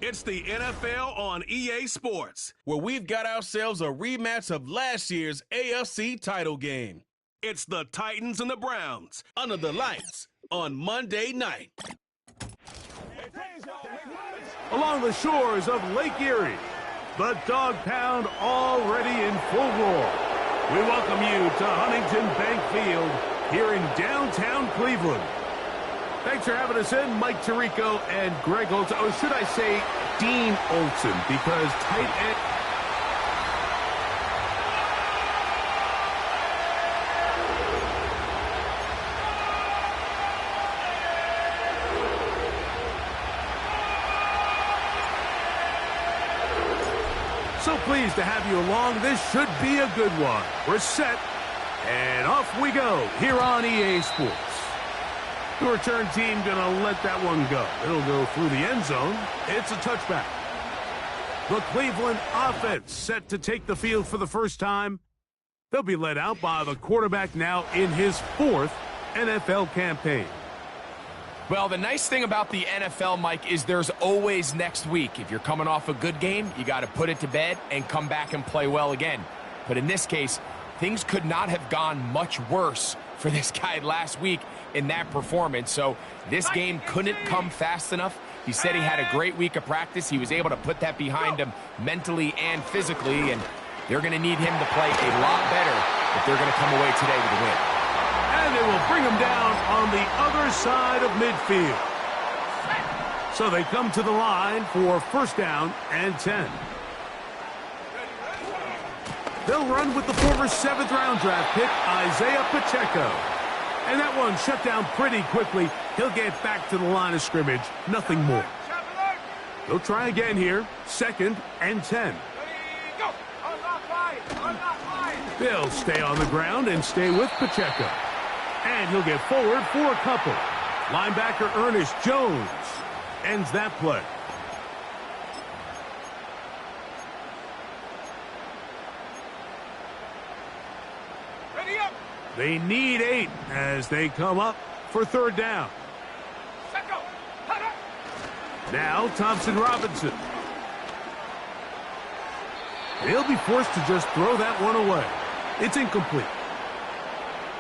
It's the NFL on EA Sports, where we've got ourselves a rematch of last year's AFC title game. It's the Titans and the Browns under the lights on Monday night. Along the shores of Lake Erie, the Dog Pound already in full roar. We welcome you to Huntington Bank Field here in downtown Cleveland. Thanks for having us in, Mike Tirico and Greg Olson. Or should I say Dean Olson, because tight end... So pleased to have you along. This should be a good one. We're set, and off we go here on EA Sports. The return team going to let that one go. It'll go through the end zone. It's a touchback. The Cleveland offense set to take the field for the first time. They'll be led out by the quarterback now in his 4th NFL campaign. Well, the nice thing about the NFL, Mike, is there's always next week. If you're coming off a good game, you got to put it to bed and come back and play well again. But in this case, things could not have gone much worse for this guy last week in that performance. So this game couldn't come fast enough. He said he had a great week of practice. He was able to put that behind him mentally and physically, and they're going to need him to play a lot better if they're going to come away today with a win. And they will bring him down on the other side of midfield. So they come to the line for first down and 10. They'll run with the former 7th-round draft pick, Isaiah Pacheco. And that one shut down pretty quickly. He'll get back to the line of scrimmage. Nothing more. They'll try again here. 2nd and 10. They'll stay on the ground and stay with Pacheco. And he'll get forward for a couple. Linebacker Ernest Jones ends that play. They need 8 as they come up for 3rd down. Now Thompson Robinson. He'll be forced to just throw that one away. It's incomplete.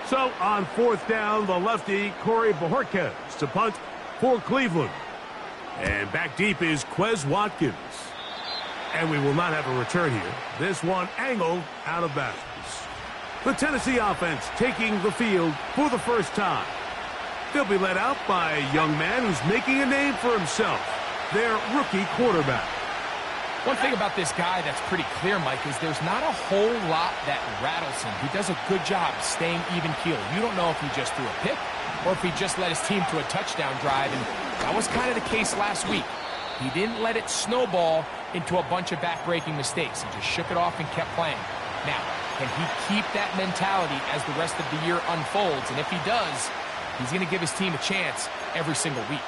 So on 4th down, the lefty Corey Bojorquez to punt for Cleveland. And back deep is Quez Watkins. And we will not have a return here. This one angled out of bounds. The Tennessee offense taking the field for the first time. They'll be led out by a young man who's making a name for himself, their rookie quarterback. One thing about this guy that's pretty clear, Mike, is there's not a whole lot that rattles him. He does a good job staying even-keeled. You don't know if he just threw a pick or if he just led his team to a touchdown drive, and that was kind of the case last week. He didn't let it snowball into a bunch of back-breaking mistakes. He just shook it off and kept playing. Now, can he keep that mentality as the rest of the year unfolds? And if he does, he's going to give his team a chance every single week.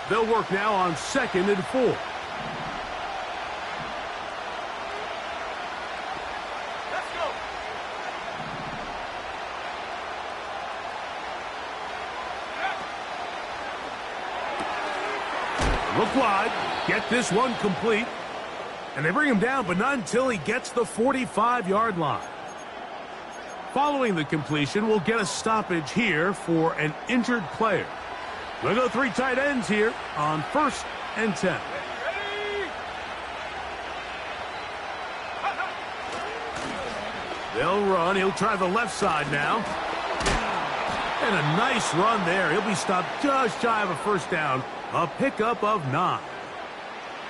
They'll work now on 2nd and 4. Let's go. Look wide. Get this one complete. And they bring him down, but not until he gets the 45-yard line. Following the completion, we'll get a stoppage here for an injured player. We'll go 3 tight ends here on 1st and 10. They'll run. He'll try the left side now. And a nice run there. He'll be stopped just shy of a first down. A pickup of 9.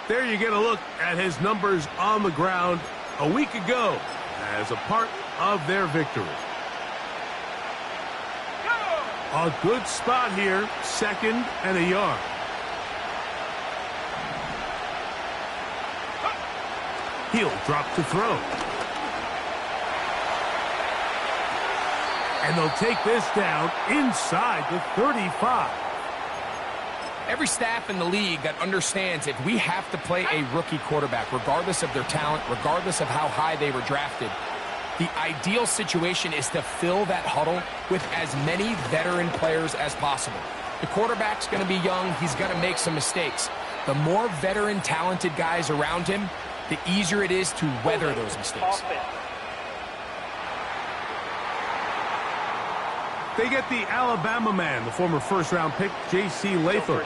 There you get a look at his numbers on the ground a week ago as a part of their victory. A good spot here, 2nd and a yard. He'll drop to throw. And they'll take this down inside the 35. Every staff in the league that understands if we have to play a rookie quarterback, regardless of their talent, regardless of how high they were drafted, the ideal situation is to fill that huddle with as many veteran players as possible. The quarterback's going to be young. He's going to make some mistakes. The more veteran, talented guys around him, the easier it is to weather those mistakes. They get the Alabama man, the former first-round pick, J.C. Latham.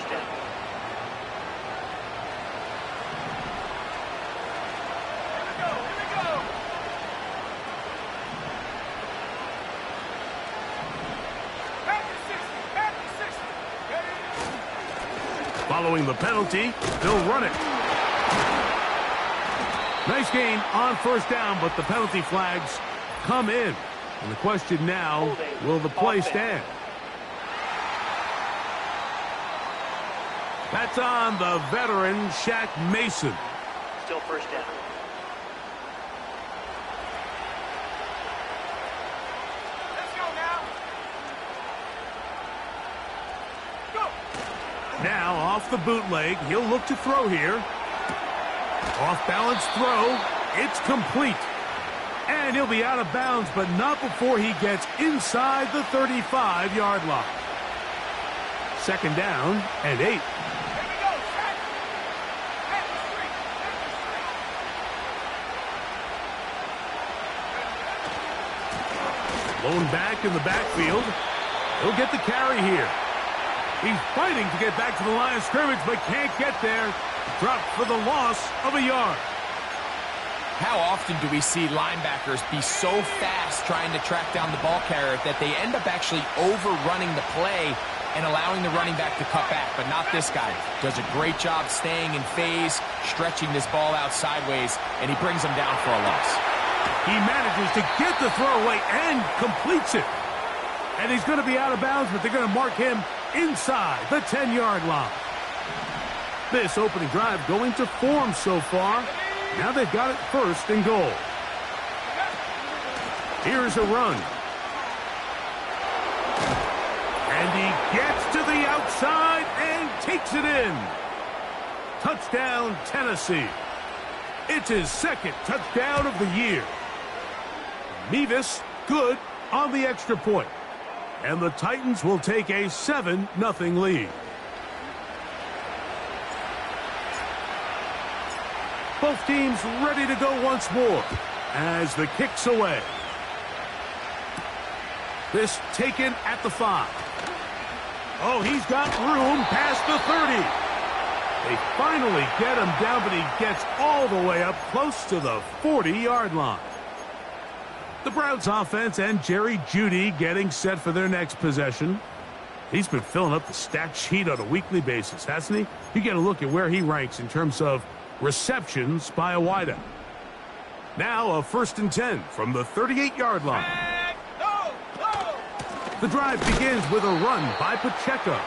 Following the penalty, they'll run it. Nice gain on first down, but the penalty flags come in. And the question now, will the play stand? That's on the veteran, Shaq Mason. Still first down. Let's go now. Go. Now, off the bootleg, he'll look to throw here. Off-balance throw. It's complete. And he'll be out of bounds, but not before he gets inside the 35-yard line. Second down and 8. Here we go, Shaq. At the street. Lone back in the backfield. He'll get the carry here. He's fighting to get back to the line of scrimmage, but can't get there. Dropped for the loss of a yard. How often do we see linebackers be so fast trying to track down the ball carrier that they end up actually overrunning the play and allowing the running back to cut back? But not this guy. Does a great job staying in phase, stretching this ball out sideways, and he brings him down for a loss. He manages to get the throwaway and completes it. And he's going to be out of bounds, but they're going to mark him inside the 10-yard line. This opening drive going to form so far. Now they've got it first and goal. Here's a run. And he gets to the outside and takes it in. Touchdown, Tennessee. It's his second touchdown of the year. Mevis good on the extra point. And the Titans will take a 7-0 lead. Both teams ready to go once more as the kick's away. This taken at the 5. Oh, he's got room past the 30. They finally get him down, but he gets all the way up close to the 40-yard line. The Browns offense and Jerry Jeudy getting set for their next possession. He's been filling up the stat sheet on a weekly basis, hasn't he? You get a look at where he ranks in terms of receptions by a wideout. Now a 1st and 10 from the 38-yard line. The drive begins with a run by Pacheco.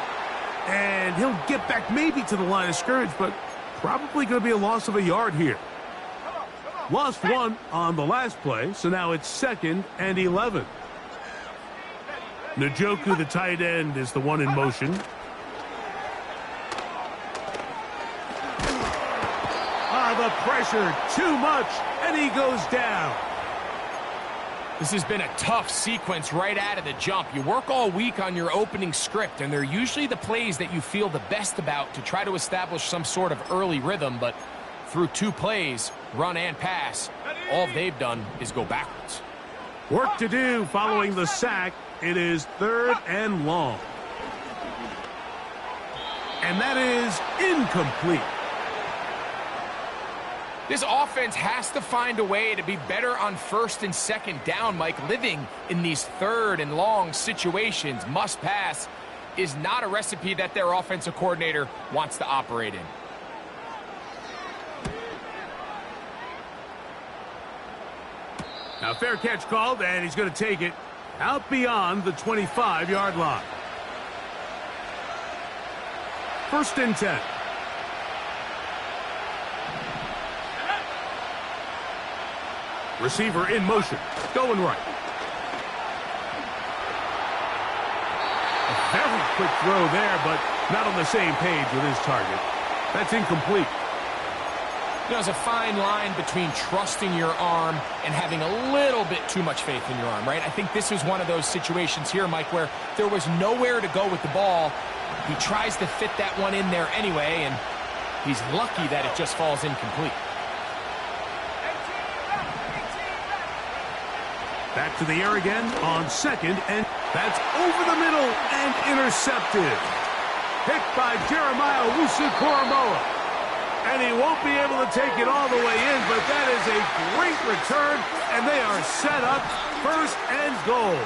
And he'll get back maybe to the line of scrimmage, but probably going to be a loss of a yard here. Lost one on the last play, so now it's 2nd and 11. Njoku, the tight end, is the one in motion. The pressure, too much, and he goes down. This has been a tough sequence right out of the jump. You work all week on your opening script, and they're usually the plays that you feel the best about to try to establish some sort of early rhythm, but through 2 plays, run and pass, all they've done is go backwards. Work to do following the sack. It is 3rd and long. And that is incomplete. This offense has to find a way to be better on 1st and 2nd down, Mike. Living in these 3rd and long situations, must pass, is not a recipe that their offensive coordinator wants to operate in. Now fair catch called, and he's going to take it out beyond the 25-yard line. 1st and 10. Receiver in motion, going right. Very quick throw there, but not on the same page with his target. That's incomplete. You know, there's a fine line between trusting your arm and having a little bit too much faith in your arm, right? I think this is one of those situations here, Mike, where there was nowhere to go with the ball. He tries to fit that one in there anyway, and he's lucky that it just falls incomplete. Back to the air again on second, and that's over the middle and intercepted. Picked by Jeremiah Owusu-Koramoah. And he won't be able to take it all the way in, but that is a great return, and they are set up first and goal.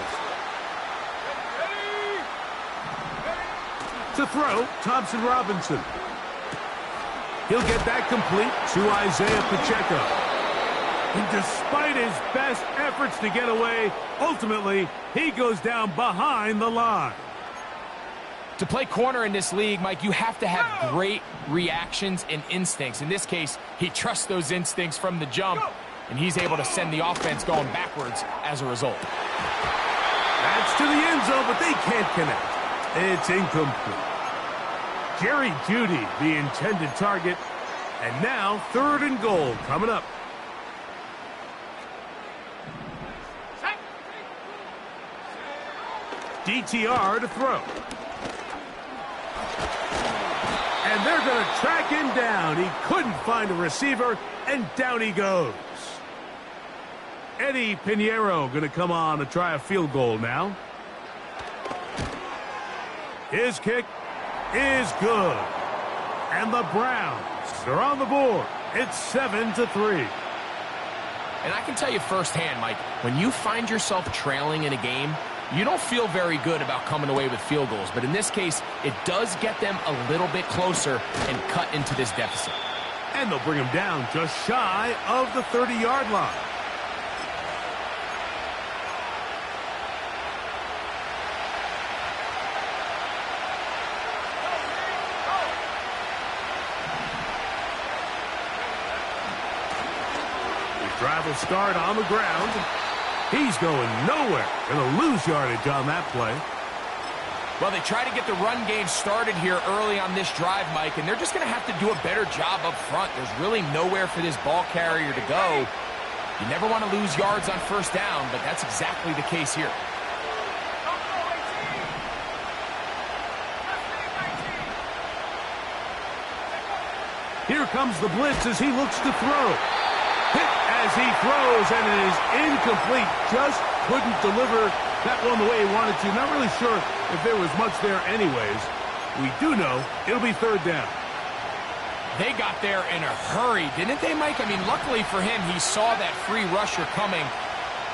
To throw, Thompson Robinson. He'll get that complete to Isaiah Pacheco. And despite his best efforts to get away, ultimately, he goes down behind the line. To play corner in this league, Mike, you have to have great reactions and instincts. In this case, he trusts those instincts from the jump, and he's able to send the offense going backwards as a result. That's to the end zone, but they can't connect. It's incomplete. Jerry Jeudy, the intended target, and now 3rd and goal coming up. DTR to throw. And they're going to track him down. He couldn't find a receiver, and down he goes. Eddie Pinheiro going to come on to try a field goal now. His kick is good. And the Browns are on the board. It's 7-3. And I can tell you firsthand, Mike, when you find yourself trailing in a game, you don't feel very good about coming away with field goals. But in this case, it does get them a little bit closer and cut into this deficit. And they'll bring him down just shy of the 30-yard line. The drive will start on the ground. He's going nowhere. Going to lose yardage on that play. Well, they try to get the run game started here early on this drive, Mike, and they're just going to have to do a better job up front. There's really nowhere for this ball carrier to go. You never want to lose yards on 1st down, but that's exactly the case here. Here comes the blitz as he looks to throw. Hit as he throws, and it is incomplete. Just couldn't deliver that one the way he wanted to. Not really sure if there was much there anyways. We do know it'll be 3rd down. They got there in a hurry, didn't they, Mike? I mean, luckily for him, he saw that free rusher coming,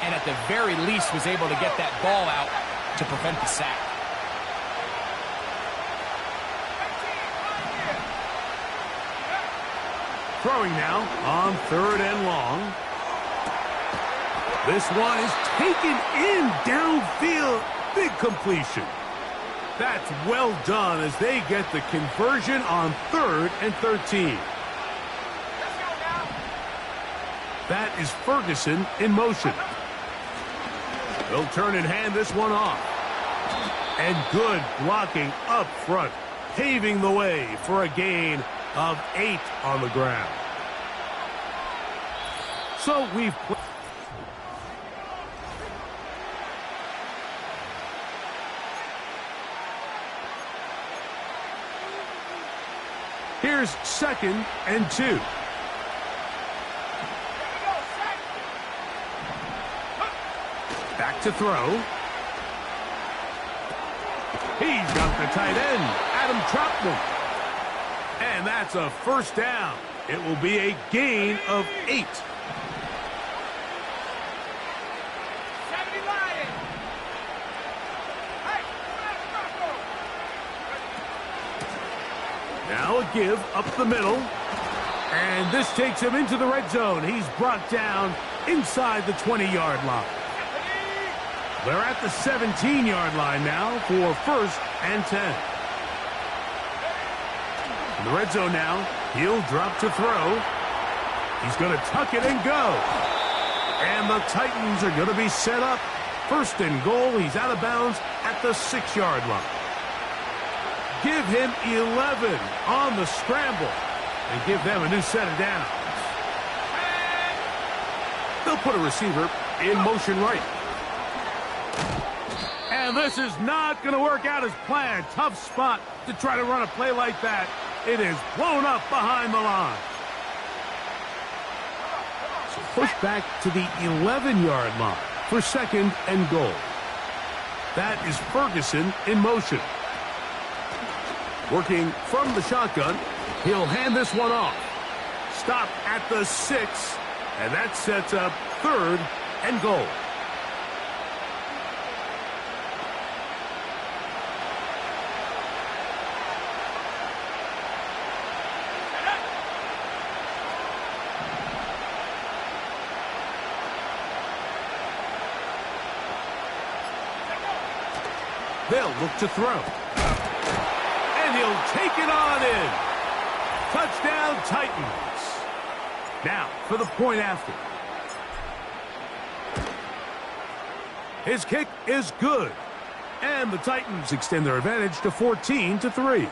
and at the very least was able to get that ball out to prevent the sack. Throwing now on 3rd and long. This one is taken in downfield. Big completion. That's well done as they get the conversion on 3rd and 13. That is Ferguson in motion. They'll turn and hand this one off. And good blocking up front, paving the way for a gain of 8 on the ground. So we've here's 2nd and 2. Back to throw. He's got the tight end, Adam Troutman. And that's a 1st down. It will be a gain of 8. Now a give up the middle. And this takes him into the red zone. He's brought down inside the 20-yard line. They're at the 17-yard line now for 1st and 10. In the red zone now, he'll drop to throw. He's going to tuck it and go. And the Titans are going to be set up. 1st and goal. He's out of bounds at the 6-yard line. give him 11 on the scramble and give them a new set of downs. They'll put a receiver in motion right. And this is not going to work out as planned. Tough spot to try to run a play like that. It is blown up behind the line. So push back to the 11-yard line for 2nd and goal. That is Ferguson in motion. Working from the shotgun, he'll hand this one off. Stop at the 6, and that sets up 3rd and goal. They'll look to throw. And he'll take it on in. Touchdown, Titans. Now, for the point after. His kick is good. And the Titans extend their advantage to 14-3.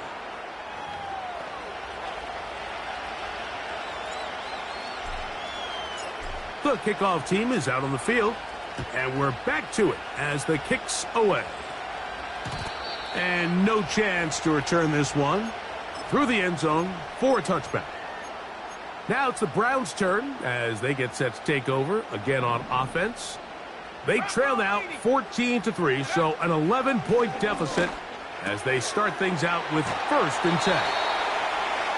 The kickoff team is out on the field. And we're back to it as the kick's away. And no chance to return this one through the end zone for a touchback. Now it's the Browns' turn as they get set to take over again on offense. They trail now 14-3, so an 11-point deficit as they start things out with 1st and 10.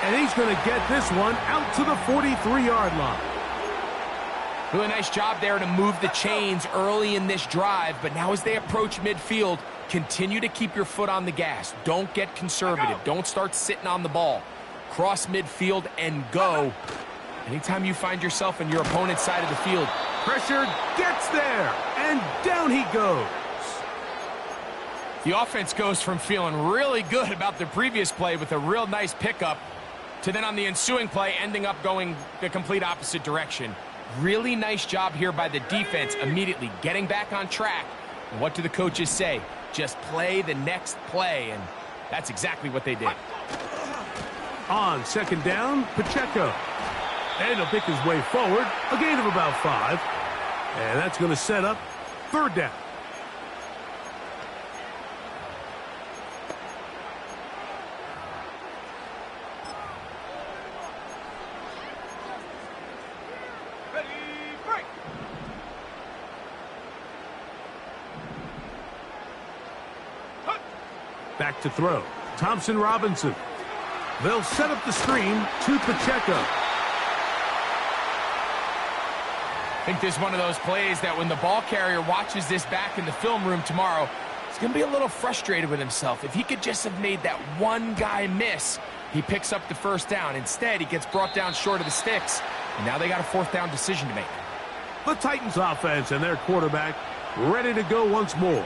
And he's going to get this one out to the 43-yard line. Really nice job there to move the chains early in this drive, but now as they approach midfield, continue to keep your foot on the gas. Don't get conservative. Don't start sitting on the ball. Cross midfield and go. Anytime you find yourself in your opponent's side of the field. Pressure gets there, and down he goes. The offense goes from feeling really good about the previous play with a real nice pickup to then on the ensuing play ending up going the complete opposite direction. Really nice job here by the defense immediately getting back on track. And what do the coaches say? Just play the next play, and that's exactly what they did. On 2nd down, Pacheco. And he'll pick his way forward, a gain of about 5. And that's going to set up 3rd down. Back to throw. Thompson Robinson. They'll set up the screen to Pacheco. I think this is one of those plays that when the ball carrier watches this back in the film room tomorrow, he's going to be a little frustrated with himself. If he could just have made that one guy miss, he picks up the 1st down. Instead, he gets brought down short of the sticks, and now they got a 4th down decision to make. The Titans offense and their quarterback ready to go once more.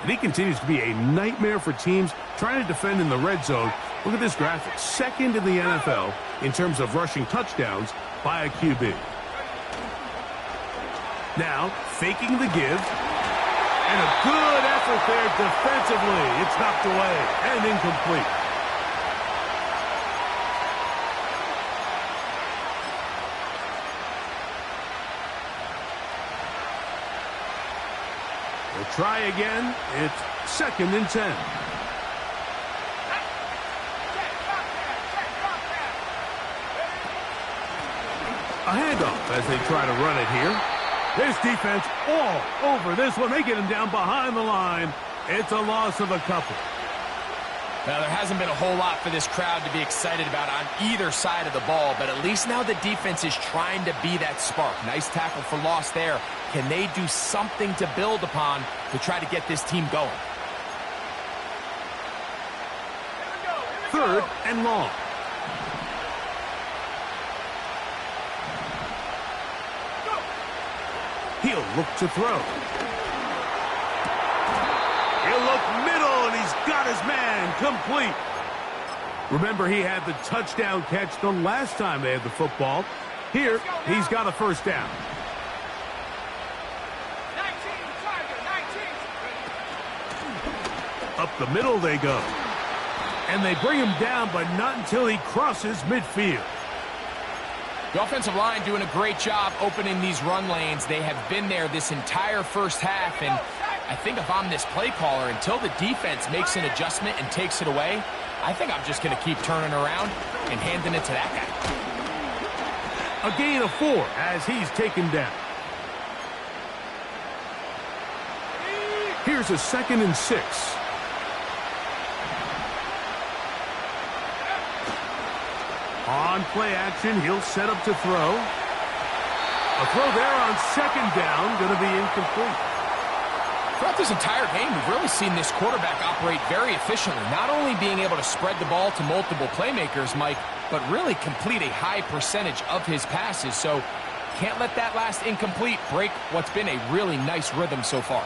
And he continues to be a nightmare for teams trying to defend in the red zone. Look at this graphic. 2nd in the NFL in terms of rushing touchdowns by a QB. Now, faking the give. And a good effort there defensively. It's knocked away and incomplete. We'll try again. It's 2nd and 10. A handoff as they try to run it here. This defense all over this one. They get him down behind the line. It's a loss of a couple. Now, there hasn't been a whole lot for this crowd to be excited about on either side of the ball, but at least now the defense is trying to be that spark. Nice tackle for loss there. Can they do something to build upon to try to get this team going? 3rd and long. He'll look to throw. He'll look middle, and he's got his man complete. Remember, he had the touchdown catch the last time they had the football. Here, he's got a 1st down. 19, Tiger, 19. Up the middle they go. And they bring him down, but not until he crosses midfield. The offensive line doing a great job opening these run lanes. They have been there this entire first half, and I think if I'm this play caller, until the defense makes an adjustment and takes it away, I think I'm just going to keep turning around and handing it to that guy. A gain of 4 as he's taken down. Here's a 2nd and 6. On play action, he'll set up to throw. A throw there on 2nd down, going to be incomplete. Throughout this entire game, we've really seen this quarterback operate very efficiently, not only being able to spread the ball to multiple playmakers, Mike, but really complete a high percentage of his passes. So can't let that last incomplete break what's been a really nice rhythm so far.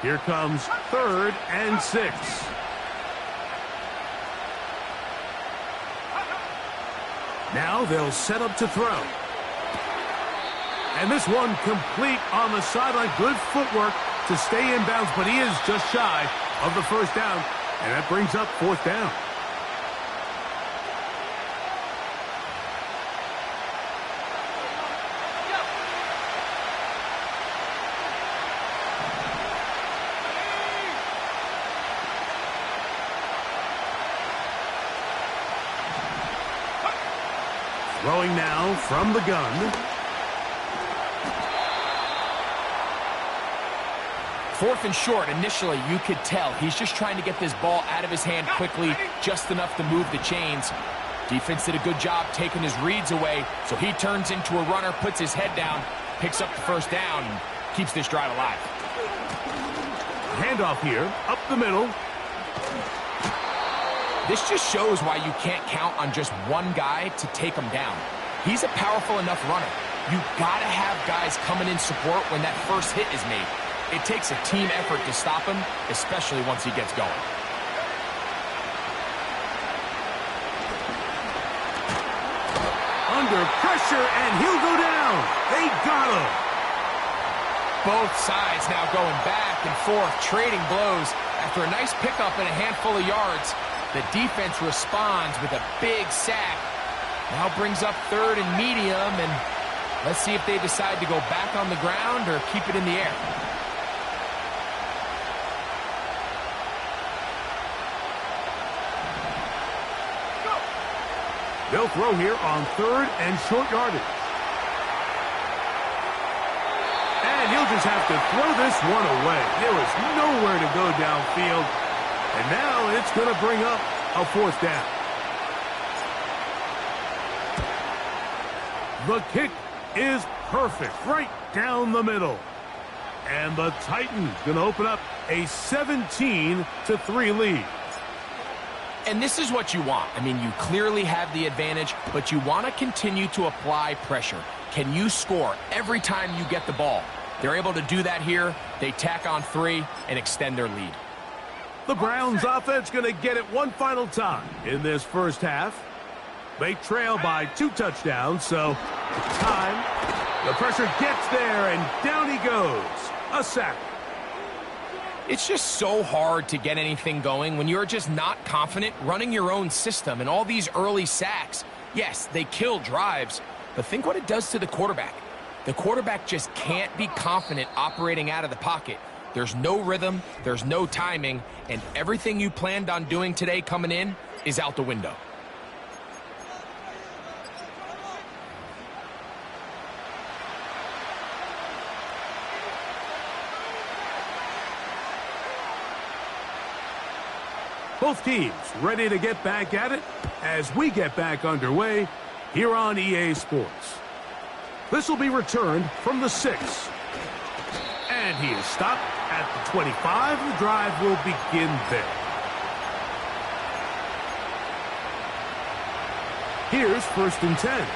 Here comes 3rd and 6. Now they'll set up to throw. And this one complete on the sideline. Good footwork to stay in bounds, but he is just shy of the first down. And that brings up 4th down. Throwing now from the gun. 4th and short. Initially, you could tell he's just trying to get this ball out of his hand quickly, just enough to move the chains. Defense did a good job taking his reads away, so he turns into a runner, puts his head down, picks up the first down, and keeps this drive alive. Handoff here, up the middle. This just shows why you can't count on just one guy to take him down. He's a powerful enough runner. You've got to have guys coming in support when that first hit is made. It takes a team effort to stop him, especially once he gets going. Under pressure, and he'll go down. They got him. Both sides now going back and forth, trading blows. After a nice pickup and a handful of yards, the defense responds with a big sack. Now brings up 3rd and medium, and let's see if they decide to go back on the ground or keep it in the air. They'll throw here on 3rd and short yardage. And he'll just have to throw this one away. There was nowhere to go downfield. And now it's going to bring up a 4th down. The kick is perfect, right down the middle. And the Titans going to open up a 17-3 lead. And this is what you want. I mean, you clearly have the advantage, but you want to continue to apply pressure. Can you score every time you get the ball? They're able to do that here. They tack on 3 and extend their lead. The Browns offense going to get it one final time in this first half. They trail by 2 touchdowns, so time. The pressure gets there, and down he goes. A sack. It's just so hard to get anything going when you're just not confident running your own system. And all these early sacks, yes, they kill drives, but think what it does to the quarterback. The quarterback just can't be confident operating out of the pocket. There's no rhythm, there's no timing, and everything you planned on doing today coming in is out the window. Both teams ready to get back at it as we get back underway here on EA Sports. This will be returned from the 6. And he is stopped at the 25. The drive will begin there. Here's 1st and 10.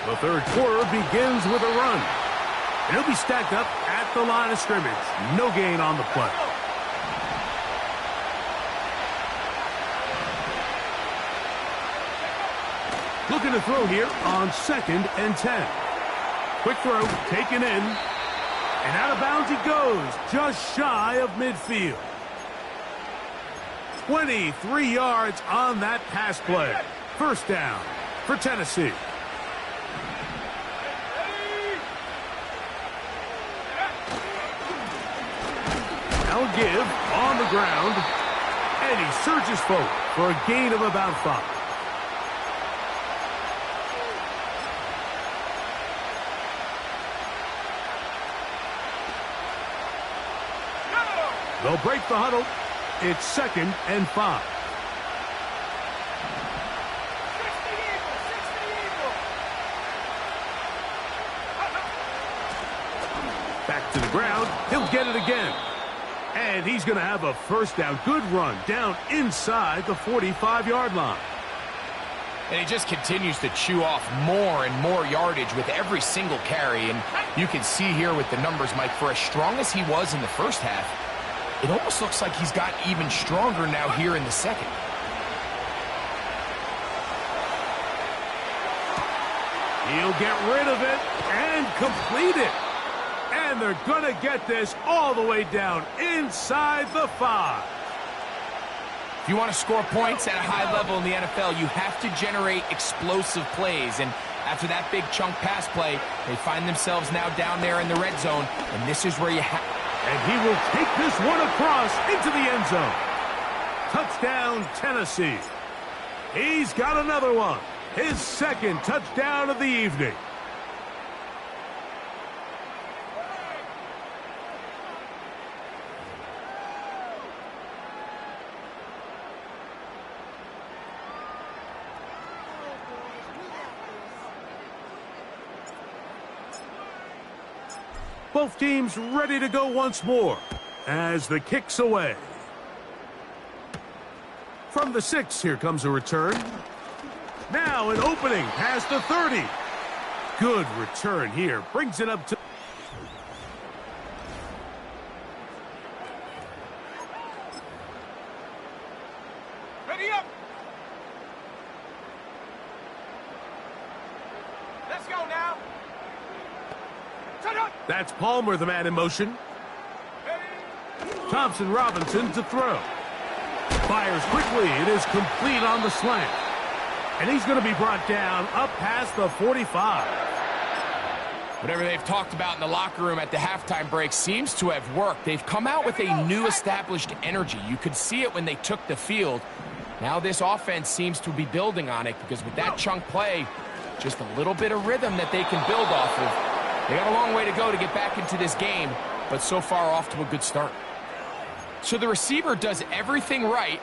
The third quarter begins with a run. And he'll be stacked up at the line of scrimmage. No gain on the play. Looking to throw here on 2nd and 10. Quick throw, taken in. And out of bounds he goes, just shy of midfield. 23 yards on that pass play. First down for Tennessee. Now a give on the ground. And he surges forward for a gain of about 5. They'll break the huddle. It's 2nd and 5. Back to the ground. He'll get it again. And he's going to have a first down. Good run down inside the 45-yard line. And he just continues to chew off more and more yardage with every single carry. And you can see here with the numbers, Mike, for as strong as he was in the first half, it almost looks like he's got even stronger now here in the second. He'll get rid of it and complete it. And they're going to get this all the way down inside the 5. If you want to score points at a high level in the NFL, you have to generate explosive plays. And after that big chunk pass play, they find themselves now down there in the red zone. And this is where you have... And he will take this one across into the end zone. Touchdown, Tennessee. He's got another one. His 2nd touchdown of the evening. Both teams ready to go once more as the kick's away. From the 6, here comes a return. Now an opening past the 30. Good return here. Brings it up to... Ready up. Let's go now. That's Palmer, the man in motion. Thompson Robinson to throw. Fires quickly. It is complete on the slant. And he's going to be brought down up past the 45. Whatever they've talked about in the locker room at the halftime break seems to have worked. They've come out with a new established energy. You could see it when they took the field. Now this offense seems to be building on it because with that chunk play, just a little bit of rhythm that they can build off of. They got a long way to go to get back into this game, but so far off to a good start. So the receiver does everything right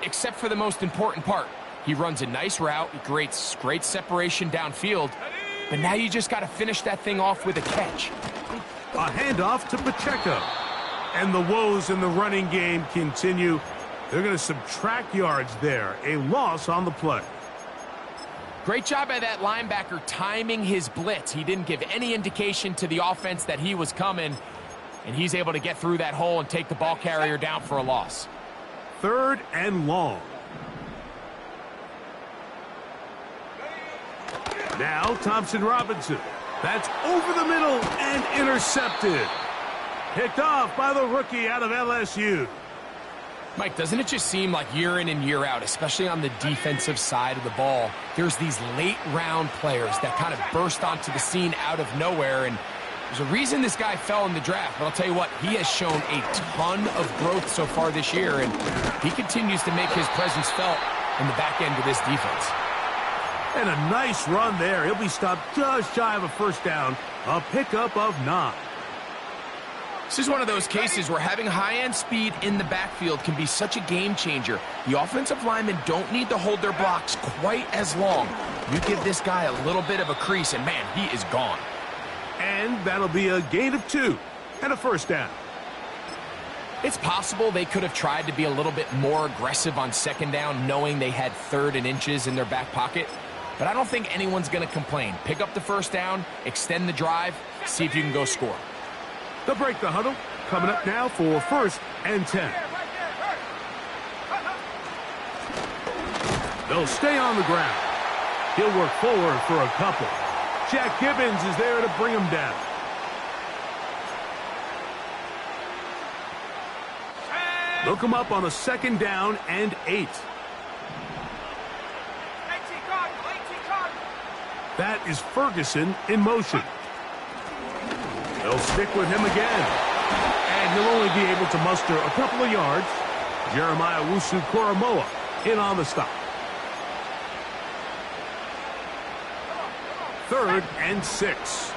except for the most important part. He runs a nice route, he creates great separation downfield, but now you just got to finish that thing off with a catch. A handoff to Pacheco. And the woes in the running game continue. They're going to subtract yards there. A loss on the play. Great job by that linebacker timing his blitz. He didn't give any indication to the offense that he was coming, and he's able to get through that hole and take the ball carrier down for a loss. 3rd and long. Now Thompson Robinson. That's over the middle and intercepted. Picked off by the rookie out of LSU. Mike, doesn't it just seem like year in and year out, especially on the defensive side of the ball, there's these late-round players that kind of burst onto the scene out of nowhere, and there's a reason this guy fell in the draft, but I'll tell you what, he has shown a ton of growth so far this year, and he continues to make his presence felt in the back end of this defense. And a nice run there. He'll be stopped just shy of a first down, a pickup of 9. This is one of those cases where having high-end speed in the backfield can be such a game changer. The offensive linemen don't need to hold their blocks quite as long. You give this guy a little bit of a crease, and man, he is gone. And that'll be a gain of 2 and a first down. It's possible they could have tried to be a little bit more aggressive on 2nd down, knowing they had 3rd and inches in their back pocket. But I don't think anyone's going to complain. Pick up the first down, extend the drive, see if you can go score. They'll break the huddle. Coming up now for 1st and 10. They'll stay on the ground. He'll work forward for a couple. Jack Gibbons is there to bring him down. They'll come up on a 2nd down and 8. That is Ferguson in motion. They'll stick with him again. And he'll only be able to muster a couple of yards. Jeremiah Wusu-Koramoah in on the stop. 3rd and 6.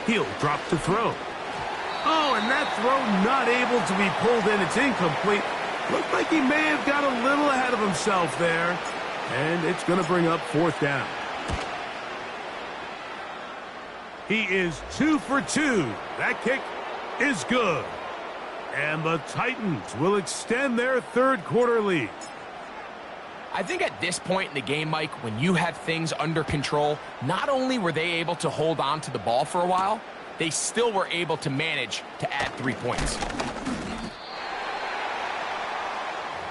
He'll drop to throw. Oh, and that throw not able to be pulled in. It's incomplete. Looked like he may have got a little ahead of himself there. And it's going to bring up 4th down. He is 2 for 2. That kick is good. And the Titans will extend their 3rd quarter lead. I think at this point in the game, Mike, when you have things under control, not only were they able to hold on to the ball for a while, they still were able to manage to add 3 points.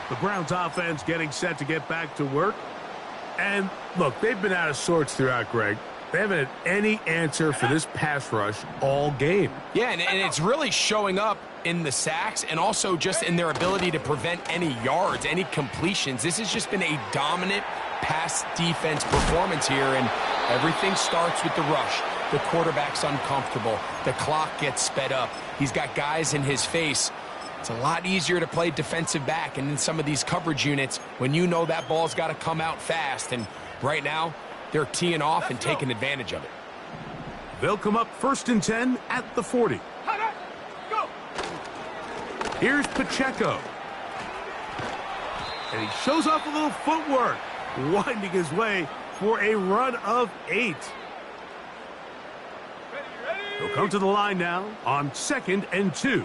The Browns offense getting set to get back to work. And look, they've been out of sorts throughout, Greg. They haven't had any answer for this pass rush all game. Yeah, and it's really showing up in the sacks and also just in their ability to prevent any yards, any completions. This has just been a dominant pass defense performance here, and everything starts with the rush. The quarterback's uncomfortable. The clock gets sped up. He's got guys in his face. It's a lot easier to play defensive back and in some of these coverage units when you know that ball's got to come out fast. And right now, they're teeing off and taking advantage of it. They'll come up 1st and 10 at the 40. Here's Pacheco. And he shows off a little footwork, winding his way for a run of 8. He'll come to the line now on 2nd and 2.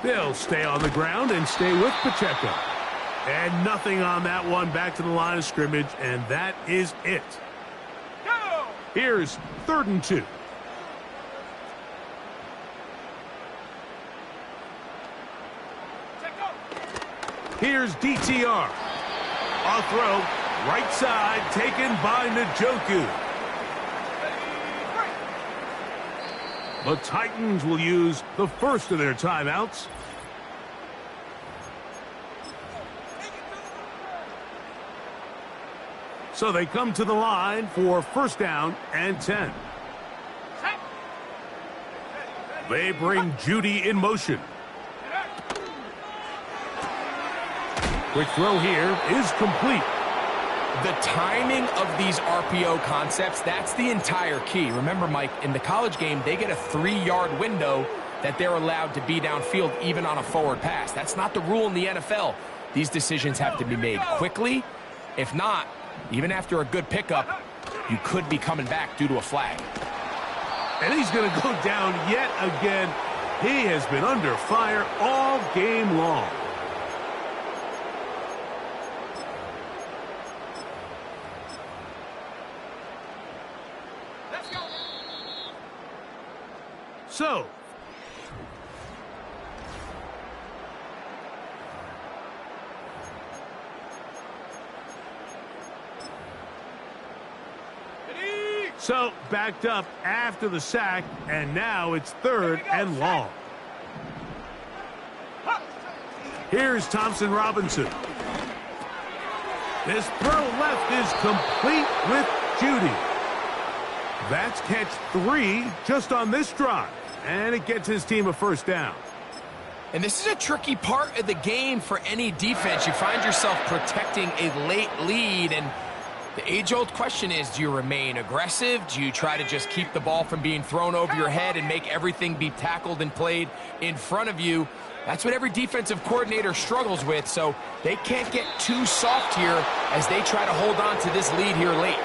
They'll stay on the ground and stay with Pacheco. And nothing on that one, back to the line of scrimmage, and that is it. Here's 3rd and 2. Here's DTR. A throw, right side, taken by Njoku. The Titans will use the first of their timeouts. So they come to the line for 1st down and 10. They bring Judy in motion. Quick throw here is complete. The timing of these RPO concepts, that's the entire key. Remember, Mike, in the college game, they get a 3-yard window that they're allowed to be downfield even on a forward pass. That's not the rule in the NFL. These decisions have to be made quickly. If not, even after a good pickup, you could be coming back due to a flag. And he's going to go down yet again. He has been under fire all game long. So, backed up after the sack, and now it's 3rd and long. Here's Thompson Robinson. This throw left is complete with Judy. That's catch 3 just on this drive, and it gets his team a 1st down. And this is a tricky part of the game for any defense. You find yourself protecting a late lead, and the age-old question is, do you remain aggressive? Do you try to just keep the ball from being thrown over your head and make everything be tackled and played in front of you? That's what every defensive coordinator struggles with, so they can't get too soft here as they try to hold on to this lead here late.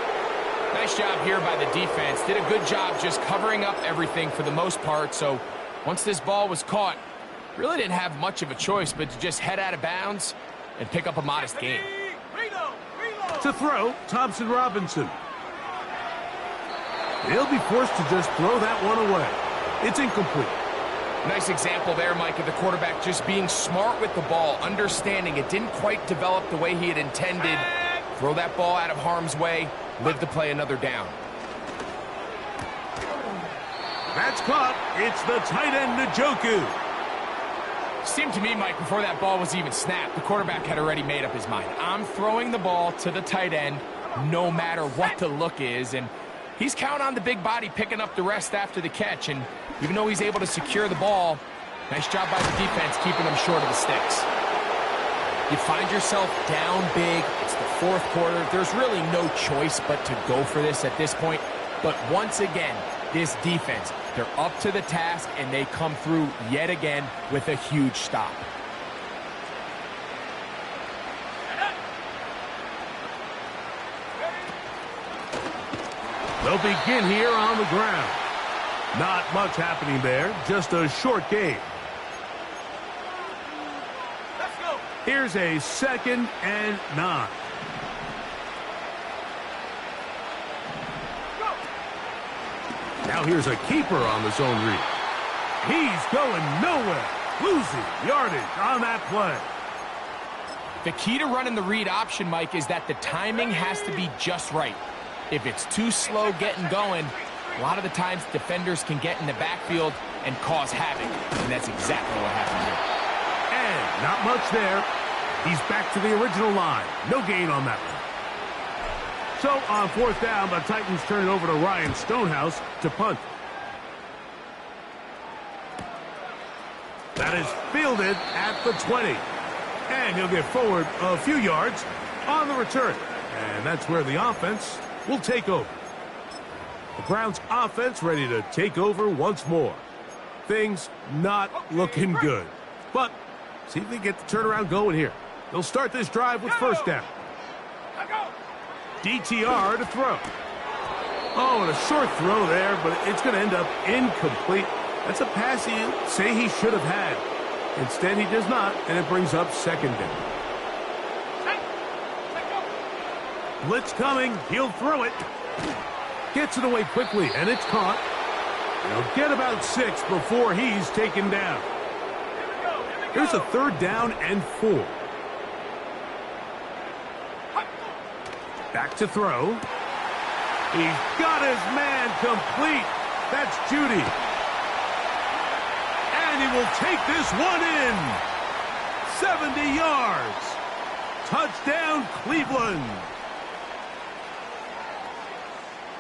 Nice job here by the defense. Did a good job just covering up everything for the most part, so once this ball was caught, really didn't have much of a choice but to just head out of bounds and pick up a modest gain. To throw, Thompson Robinson. They'll be forced to just throw that one away. It's incomplete. Nice example there, Mike, of the quarterback just being smart with the ball, understanding it didn't quite develop the way he had intended. Throw that ball out of harm's way, live to play another down. That's caught. It's the tight end, Njoku. Seemed to me, Mike, before that ball was even snapped, the quarterback had already made up his mind. I'm throwing the ball to the tight end no matter what the look is, and he's counting on the big body picking up the rest after the catch, and even though he's able to secure the ball, nice job by the defense keeping him short of the sticks. You find yourself down big. It's the fourth quarter. There's really no choice but to go for this at this point. But once again, this defense, they're up to the task, and they come through yet again with a huge stop. They'll begin here on the ground. Not much happening there, just a short game. Let's go. Here's a 2nd and 9. Now here's a keeper on the zone read. He's going nowhere. Losing yardage on that play. The key to running the read option, Mike, is that the timing has to be just right. If it's too slow getting going, a lot of the times defenders can get in the backfield and cause havoc, and that's exactly what happened here. And not much there. He's back to the original line. No gain on that one. So on 4th down, the Titans turn it over to Ryan Stonehouse to punt. That is fielded at the 20. And he'll get forward a few yards on the return. And that's where the offense will take over. The Browns offense ready to take over once more. Things not looking good. But see if they get the turnaround going here. They'll start this drive with 1st down. DTR to throw. Oh, and a short throw there, but it's going to end up incomplete. That's a pass he'd say he should have had. Instead, he does not, and it brings up 2nd down. Blitz coming. He'll throw it. Gets it away quickly, and it's caught. He'll get about 6 before he's taken down. Here's a 3rd down and 4. Back to throw. He's got his man complete. That's Judy. And he will take this one in. 70 yards. Touchdown, Cleveland.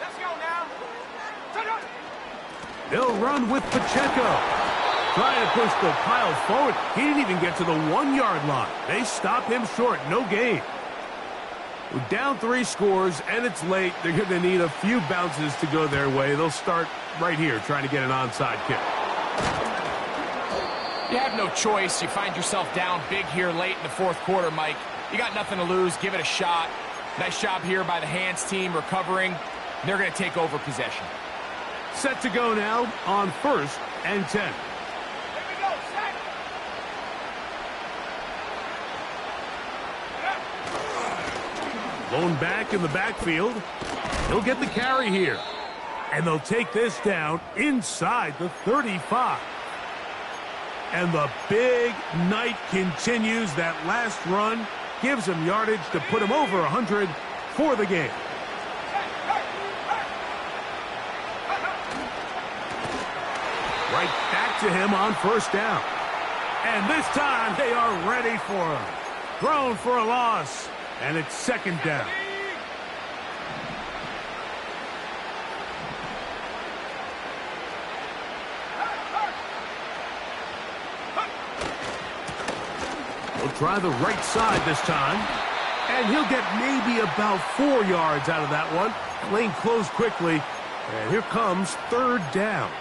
Let's go now. They'll run with Pacheco. Trying to push the pile forward. He didn't even get to the 1-yard line. They stop him short. No gain. We're down 3 scores, and it's late. They're going to need a few bounces to go their way. They'll start right here trying to get an onside kick. You have no choice. You find yourself down big here late in the 4th quarter, Mike. You got nothing to lose. Give it a shot. Nice job here by the hands team recovering. They're going to take over possession. Set to go now on 1st and 10. Blown back in the backfield. He'll get the carry here. And they'll take this down inside the 35. And the big night continues. That last run gives him yardage to put him over 100 for the game. Right back to him on 1st down. And this time they are ready for him. Thrown for a loss. And it's 2nd down. He'll try the right side this time. And he'll get maybe about 4 yards out of that one. Lane closed quickly. And here comes 3rd down.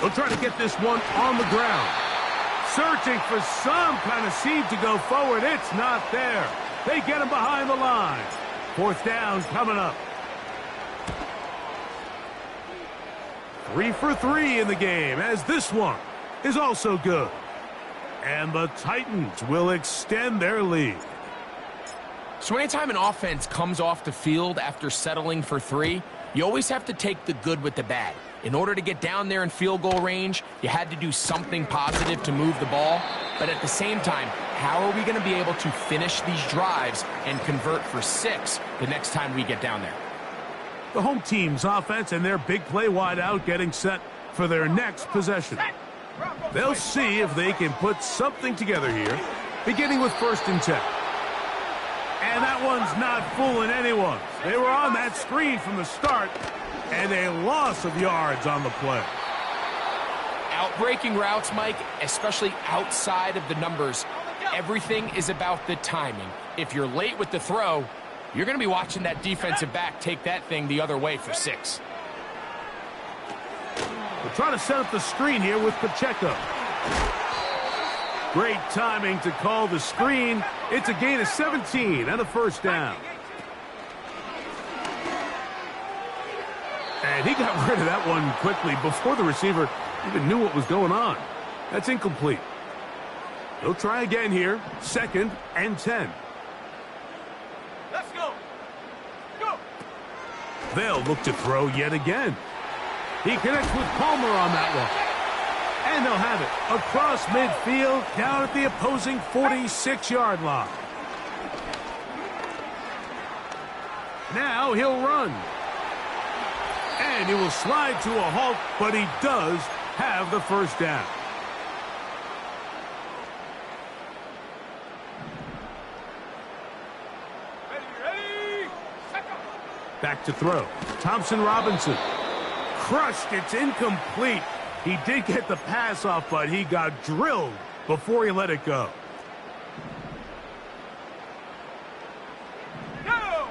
They'll try to get this one on the ground. Searching for some kind of seed to go forward. It's not there. They get him behind the line. 4th down coming up. 3 for 3 in the game, as this one is also good. And the Titans will extend their lead. So anytime an offense comes off the field after settling for 3, you always have to take the good with the bad. In order to get down there in field goal range, you had to do something positive to move the ball. But at the same time, how are we going to be able to finish these drives and convert for 6 the next time we get down there? The home team's offense and their big play wideout getting set for their next possession. They'll see if they can put something together here, beginning with 1st and 10. And that one's not fooling anyone. They were on that screen from the start, and a loss of yards on the play. Outbreaking routes, Mike, especially outside of the numbers, everything is about the timing. If you're late with the throw, you're going to be watching that defensive back take that thing the other way for 6. We're trying to set up the screen here with Pacheco. Great timing to call the screen. It's a gain of 17 and a 1st down. And he got rid of that one quickly before the receiver even knew what was going on. That's incomplete. They'll try again here. 2nd and 10. Let's go. Go. They'll look to throw yet again. He connects with Palmer on that one. And they'll have it across midfield down at the opposing 46-yard line. Now he'll run. And he will slide to a halt, but he does have the 1st down. Ready. Back to throw. Thompson Robinson. Crushed. It's incomplete. He did get the pass off, but he got drilled before he let it go. Go.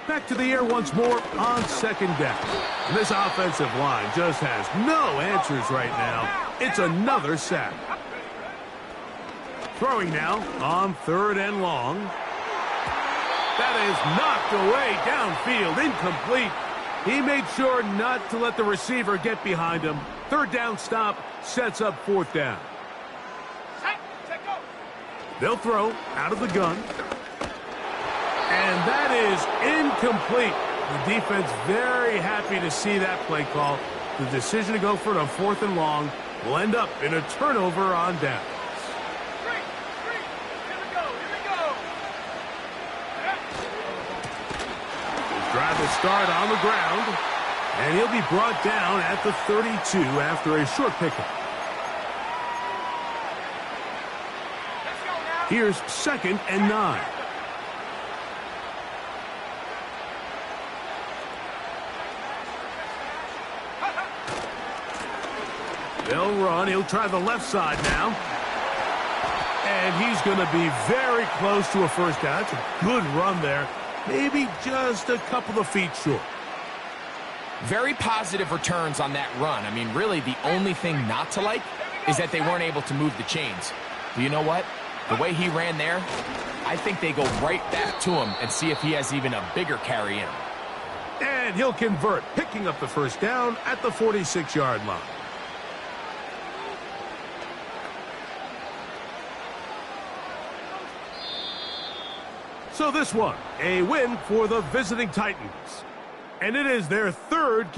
Back to the air once more on 2nd down. And this offensive line just has no answers right now. It's another sack. Throwing now on 3rd and long. That is knocked away downfield, incomplete. He made sure not to let the receiver get behind him. 3rd down stop sets up 4th down. They'll throw out of the gun. And that is incomplete. The defense very happy to see that play call. The decision to go for it on 4th and long will end up in a turnover on down. Drive to start on the ground, and he'll be brought down at the 32 after a short pickup. Here's 2nd and 9. They'll run. He'll try the left side now. And he's going to be very close to a 1st down. That's a good run there. Maybe just a couple of feet short. Very positive returns on that run. I mean, really, the only thing not to like is that they weren't able to move the chains. But you know what? The way he ran there, I think they go right back to him and see if he has even a bigger carry in him. And he'll convert, picking up the 1st down at the 46-yard line. So this one, a win for the visiting Titans. And it is their 3rd